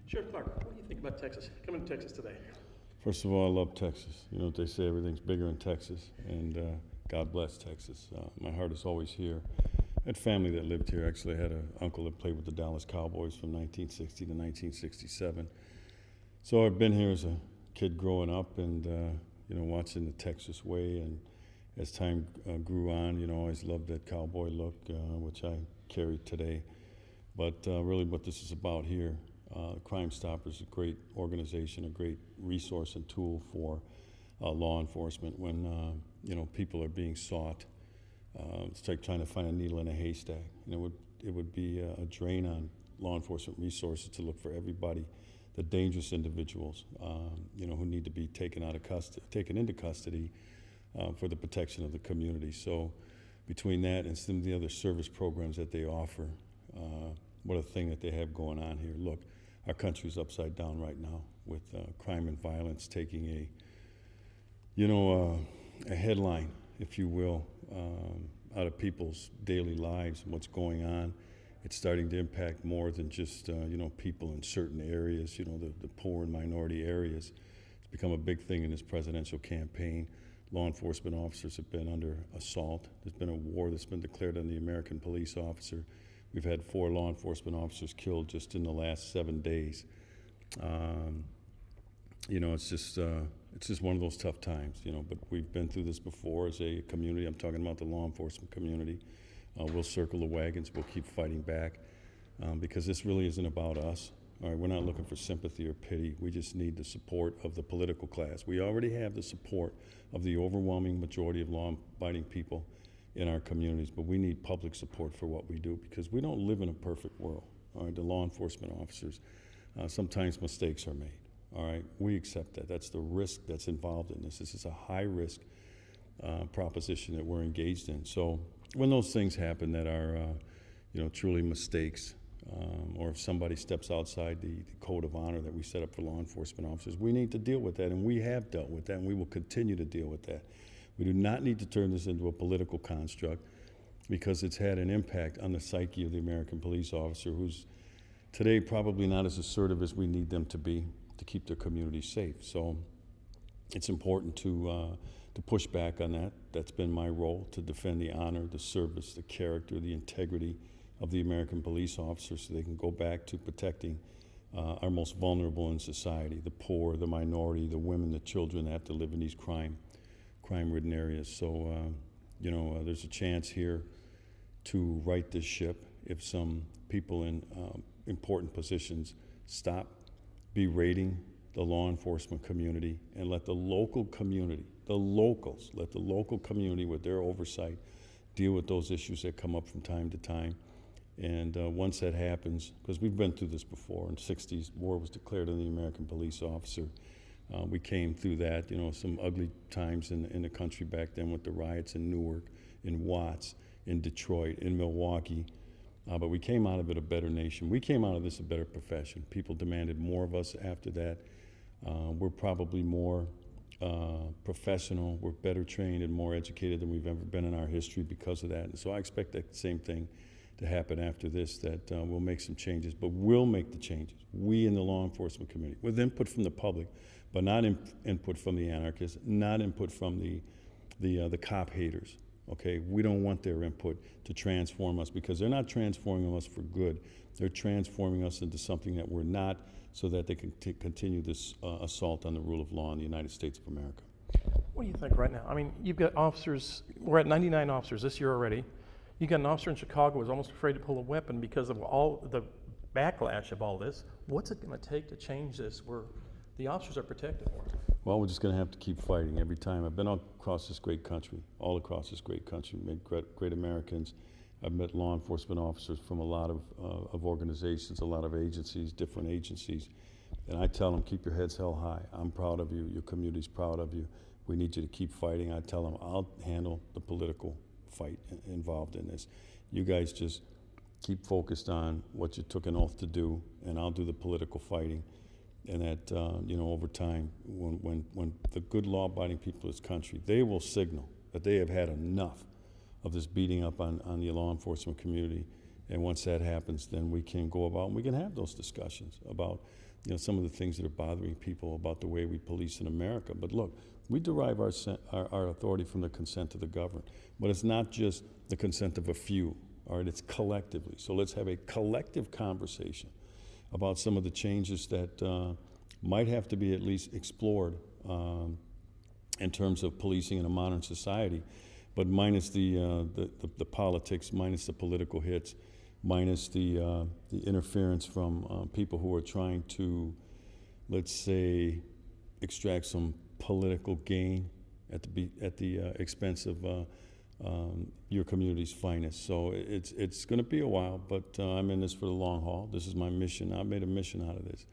Sheriff Clarke, what do you think about Texas, coming to Texas today? First of all, I love Texas. You know what they say, everything's bigger in Texas, and God bless Texas. My heart is always here. I had family that lived here. Actually, I had an uncle that played with the Dallas Cowboys from 1960 to 1967. So I've been here as a kid growing up and, watching the Texas way. And as time grew on, I always loved that cowboy look, which I carry today. But really what this is about here, Crime Stoppers is a great organization, a great resource and tool for law enforcement when, people are being sought. It's like trying to find a needle in a haystack. And it would be a drain on law enforcement resources to look for everybody, the dangerous individuals, who need to be taken into custody for the protection of the community. So between that and some of the other service programs that they offer, what a thing that they have going on here. Look, our country's upside down right now with crime and violence taking a headline, if you will, out of people's daily lives and what's going on. It's starting to impact more than just, people in certain areas, the poor and minority areas. It's become a big thing in this presidential campaign. Law enforcement officers have been under assault. There's been a war that's been declared on the American police officer. We've had 4 law enforcement officers killed just in the last 7 days. It's just one of those tough times, but we've been through this before as a community. I'm talking about the law enforcement community. We'll circle the wagons, we'll keep fighting back because this really isn't about us. All right, we're not looking for sympathy or pity. We just need the support of the political class. We already have the support of the overwhelming majority of law-abiding people in our communities, but we need public support for what we do because we don't live in a perfect world. All right, the law enforcement officers, sometimes mistakes are made. All right, we accept that. That's the risk that's involved in this. This is a high-risk proposition that we're engaged in. So when those things happen that are, truly mistakes, or if somebody steps outside the code of honor that we set up for law enforcement officers, we need to deal with that, and we have dealt with that, and we will continue to deal with that. We do not need to turn this into a political construct because it's had an impact on the psyche of the American police officer who's today probably not as assertive as we need them to be to keep their community safe. So it's important to push back on that. That's been my role, to defend the honor, the service, the character, the integrity of the American police officers so they can go back to protecting our most vulnerable in society, the poor, the minority, the women, the children that have to live in these crime-ridden areas. So, there's a chance here to right this ship if some people in important positions stop berating the law enforcement community and let the local community, let the local community with their oversight deal with those issues that come up from time to time. And once that happens, because we've been through this before, in the 60s, war was declared on the American police officer. We came through that, some ugly times in the country back then with the riots in Newark, in Watts, in Detroit, in Milwaukee. But we came out of it a better nation. We came out of this a better profession. People demanded more of us after that. We're probably more professional, we're better trained and more educated than we've ever been in our history because of that. And so I expect that same thing to happen after this, that we'll make some changes, but we'll make the changes. We in the law enforcement community, with input from the public, but not input from the anarchists, not input from the cop haters. Okay, we don't want their input to transform us because they're not transforming us for good. They're transforming us into something that we're not, so that they can continue this assault on the rule of law in the United States of America. What do you think right now? I mean, you've got officers, we're at 99 officers this year already. You got an officer in Chicago who was almost afraid to pull a weapon because of all the backlash of all this. What's it going to take to change this where the officers are protected more? Well, we're just going to have to keep fighting every time. I've been all across this great country, met great Americans. I've met law enforcement officers from a lot of organizations, a lot of agencies, different agencies. And I tell them, keep your heads held high. I'm proud of you. Your community's proud of you. We need you to keep fighting. I tell them, I'll handle the political fight involved in this. You guys just keep focused on what you took an oath to do, and I'll do the political fighting. And that, over time, when the good law-abiding people of this country, they will signal that they have had enough of this beating up on the law enforcement community, And once that happens, then we can go about and we can have those discussions about, you know, some of the things that are bothering people about the way we police in America. But look, we derive our authority from the consent of the governed. But it's not just the consent of a few, all right? It's collectively. So let's have a collective conversation about some of the changes that might have to be at least explored in terms of policing in a modern society, but minus the politics, minus the political hits, minus the interference from people who are trying to, let's say, extract some political gain at the expense of your community's finest. So it's going to be a while, but I'm in this for the long haul. This is my mission. I've made a mission out of this.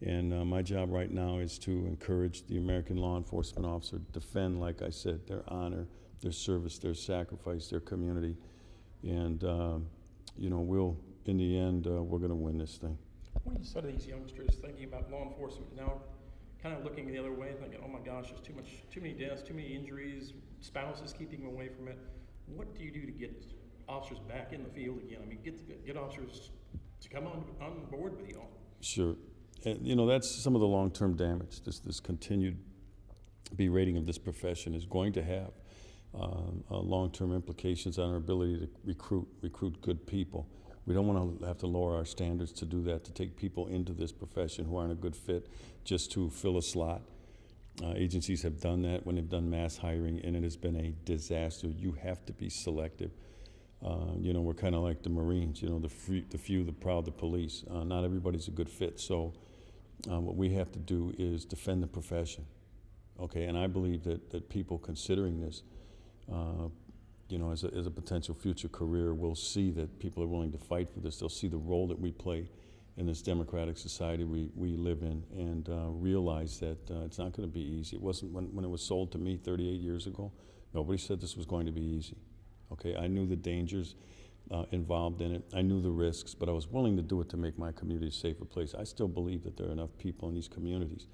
And my job right now is to encourage the American law enforcement officer to defend, like I said, their honor, their service, their sacrifice, their community. And, you know, in the end, we're going to win this thing. What do you say to these youngsters thinking about law enforcement now, kind of looking the other way, thinking, oh my gosh, there's too many deaths, too many injuries, spouses keeping them away from it. What do you do to get officers back in the field again? I mean, get officers to come on board with you all. Sure. And, you know, that's some of the long-term damage. This continued berating of this profession is going to have long-term implications on our ability to recruit good people. We don't want to have to lower our standards to do that, to take people into this profession who aren't a good fit just to fill a slot. Agencies have done that when they've done mass hiring, and it has been a disaster. You have to be selective. You know, we're kind of like the Marines, you know, the few, the proud, the police. Not everybody's a good fit. So what we have to do is defend the profession, okay? And I believe that people considering this, you know, as a potential future career, will see that people are willing to fight for this. They'll see the role that we play in this democratic society we live in, and realize that it's not going to be easy. It wasn't when it was sold to me 38 years ago. Nobody said this was going to be easy. Okay, I knew the dangers involved in it. I knew the risks, but I was willing to do it to make my community a safer place. I still believe that there are enough people in these communities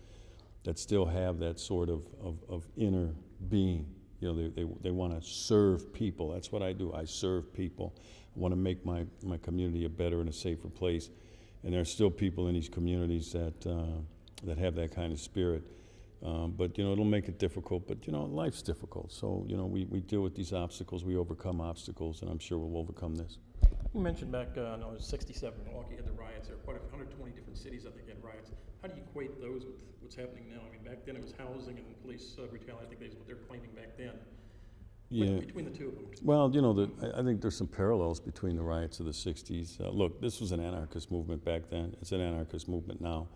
that still have that sort of inner being. You know, they want to serve people. That's what I do. I serve people. I want to make my community a better and a safer place. And there are still people in these communities that have that kind of spirit. But, you know, it'll make it difficult. But, you know, life's difficult. So, you know, we deal with these obstacles. We overcome obstacles, and I'm sure we'll overcome this. You mentioned back, no, it was 67, Milwaukee had the riots. There were quite 120 different cities, I think, had riots. How do you equate those with what's happening now? I mean, back then it was housing and police brutality. I think that's what they're claiming back then. Yeah. Between the two of them. Well, you know, I think there's some parallels between the riots of the 60s. Look, this was an anarchist movement back then. It's an anarchist movement now.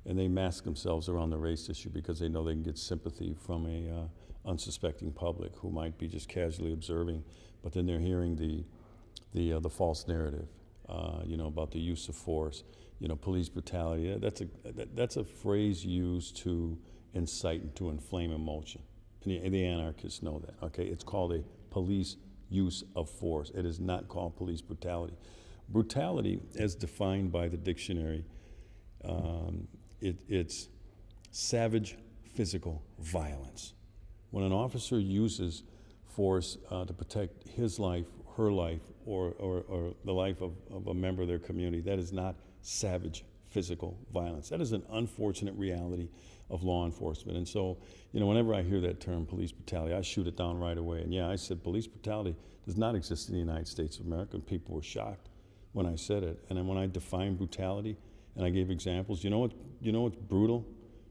And they mask themselves around the race issue because they know they can get sympathy from a unsuspecting public who might be just casually observing. But then they're hearing the false narrative, you know, about the use of force, you know, police brutality. That's a phrase used to incite and to inflame emotion. And the anarchists know that, okay? It's called a police use of force. It is not called police brutality. Brutality, as defined by the dictionary, it's savage physical violence. When an officer uses force to protect his life, her life, or the life of a member of their community, that is not savage physical violence. That is an unfortunate reality of law enforcement. And so, you know, whenever I hear that term, police brutality, I shoot it down right away. And yeah, I said police brutality does not exist in the United States of America, and people were shocked when I said it. And then when I defined brutality and I gave examples, you know what's brutal?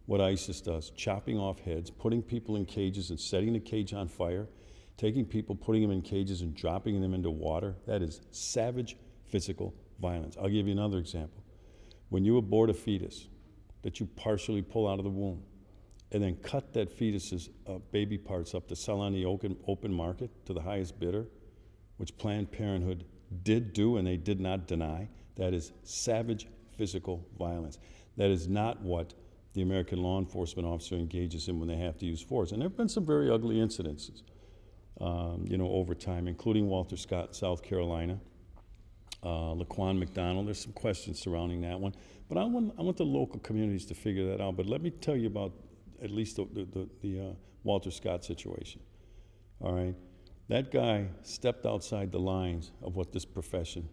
What ISIS does, chopping off heads, putting people in cages and setting the cage on fire, taking people, putting them in cages and dropping them into water. That is savage physical violence. I'll give you another example. When you abort a fetus that you partially pull out of the womb and then cut that fetus's baby parts up to sell on the open market to the highest bidder, which Planned Parenthood did do and they did not deny, that is savage physical violence. That is not what the American law enforcement officer engages in when they have to use force. And there have been some very ugly incidences, you know, over time, including Walter Scott, South Carolina, Laquan McDonald. There's some questions surrounding that one. But I want the local communities to figure that out. But let me tell you about at least the Walter Scott situation. All right? That guy stepped outside the lines of what this profession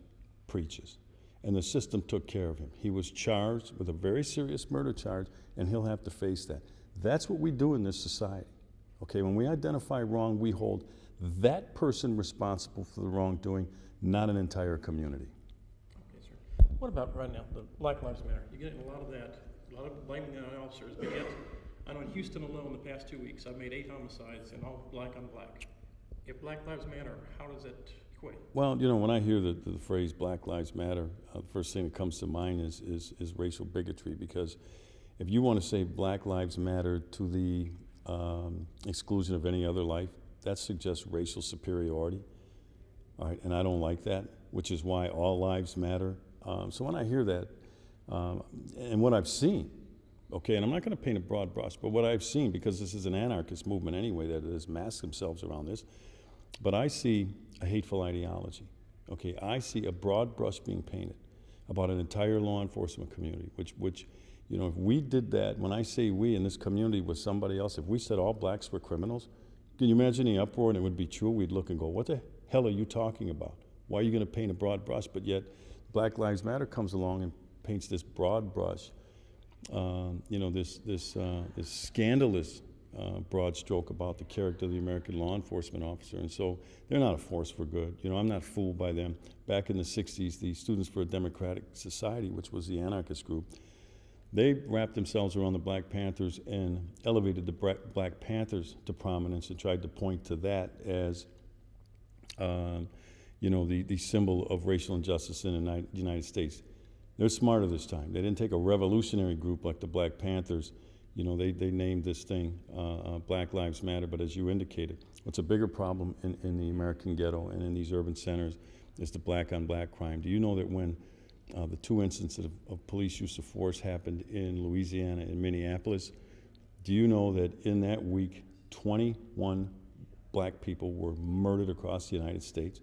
preaches. And the system took care of him. He was charged with a very serious murder charge, and he'll have to face that. That's what we do in this society. Okay, when we identify wrong, we hold that person responsible for the wrongdoing, not an entire community. Okay, sir. What about right now, the Black Lives Matter? You're getting a lot of that, a lot of blaming on officers, but yet, I know in Houston alone the past 2 weeks, I've made 8 homicides and all black on black. If Black Lives Matter, how does it equate? Well, you know, when I hear the phrase Black Lives Matter, the first thing that comes to mind is racial bigotry, because if you want to say Black Lives Matter to the exclusion of any other life, that suggests racial superiority, all right, and I don't like that, which is why all lives matter. So when I hear that, and what I've seen, okay, and I'm not going to paint a broad brush, but what I've seen, because this is an anarchist movement anyway that has masked themselves around this, but I see a hateful ideology, okay? I see a broad brush being painted about an entire law enforcement community, which you know, if we did that, when I say we in this community with somebody else, if we said all blacks were criminals, can you imagine the uproar? And it would be true. We'd look and go, what the hell are you talking about? Why are you going to paint a broad brush? But yet Black Lives Matter comes along and paints this broad brush, you know, this scandalous broad stroke about the character of the American law enforcement officer. And so they're not a force for good. You know, I'm not fooled by them. Back in the 60s, the Students for a Democratic Society, which was the anarchist group, they wrapped themselves around the Black Panthers and elevated the Black Panthers to prominence and tried to point to that as, you know, the symbol of racial injustice in the United States. They're smarter this time. They didn't take a revolutionary group like the Black Panthers. You know, they named this thing Black Lives Matter, but as you indicated, what's a bigger problem in the American ghetto and in these urban centers is the black on black crime. Do you know that when the 2 instances of police use of force happened in Louisiana and Minneapolis, do you know that in that week, 21 black people were murdered across the United States?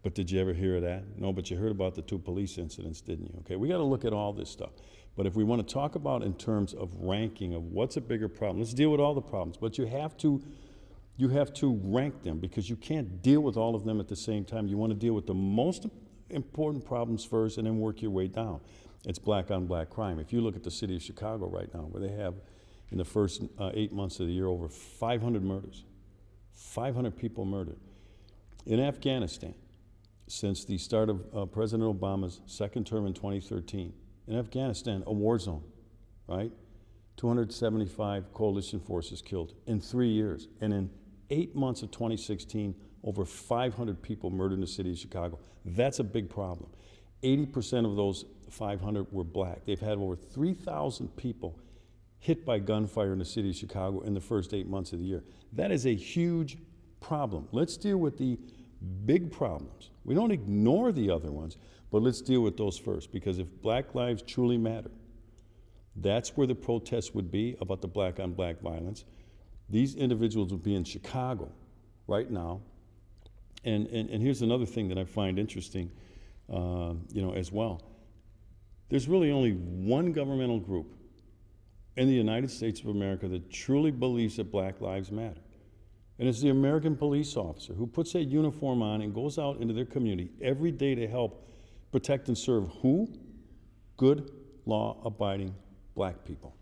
But did you ever hear of that? No, but you heard about the 2 police incidents, didn't you? Okay, we got to look at all this stuff. But if we want to talk about in terms of ranking of what's a bigger problem, let's deal with all the problems. But you have to rank them, because you can't deal with all of them at the same time. You want to deal with the most important problems first and then work your way down. It's black on black crime. If you look at the city of Chicago right now, where they have in the first 8 months of the year over 500 murders, 500 people murdered. In Afghanistan, since the start of President Obama's second term in 2013, in Afghanistan, a war zone, right? 275 coalition forces killed in 3 years. And in 8 months of 2016, over 500 people murdered in the city of Chicago. That's a big problem. 80% of those 500 were black. They've had over 3,000 people hit by gunfire in the city of Chicago in the first 8 months of the year. That is a huge problem. Let's deal with the big problems. We don't ignore the other ones, but let's deal with those first, because if black lives truly matter, that's where the protest would be about the black on black violence. These individuals would be in Chicago right now. And here's another thing that I find interesting, you know, as well. There's really only one governmental group in the United States of America that truly believes that black lives matter. And it's the American police officer who puts a uniform on and goes out into their community every day to help protect and serve who? Good, law-abiding black people.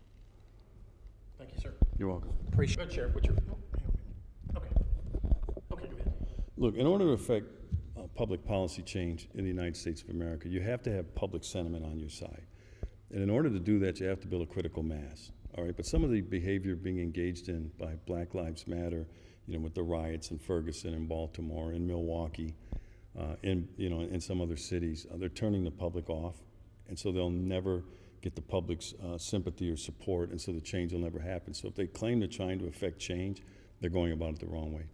Thank you, sir. You're welcome. Appreciate it. Sheriff, what's your, okay. Okay, go ahead. Look, in order to affect public policy change in the United States of America, you have to have public sentiment on your side. And in order to do that, you have to build a critical mass, all right? But some of the behavior being engaged in by Black Lives Matter, you know, with the riots in Ferguson and Baltimore and Milwaukee, in some other cities, they're turning the public off, and so they'll never get the public's sympathy or support, and so the change will never happen. So if they claim they're trying to affect change, they're going about it the wrong way.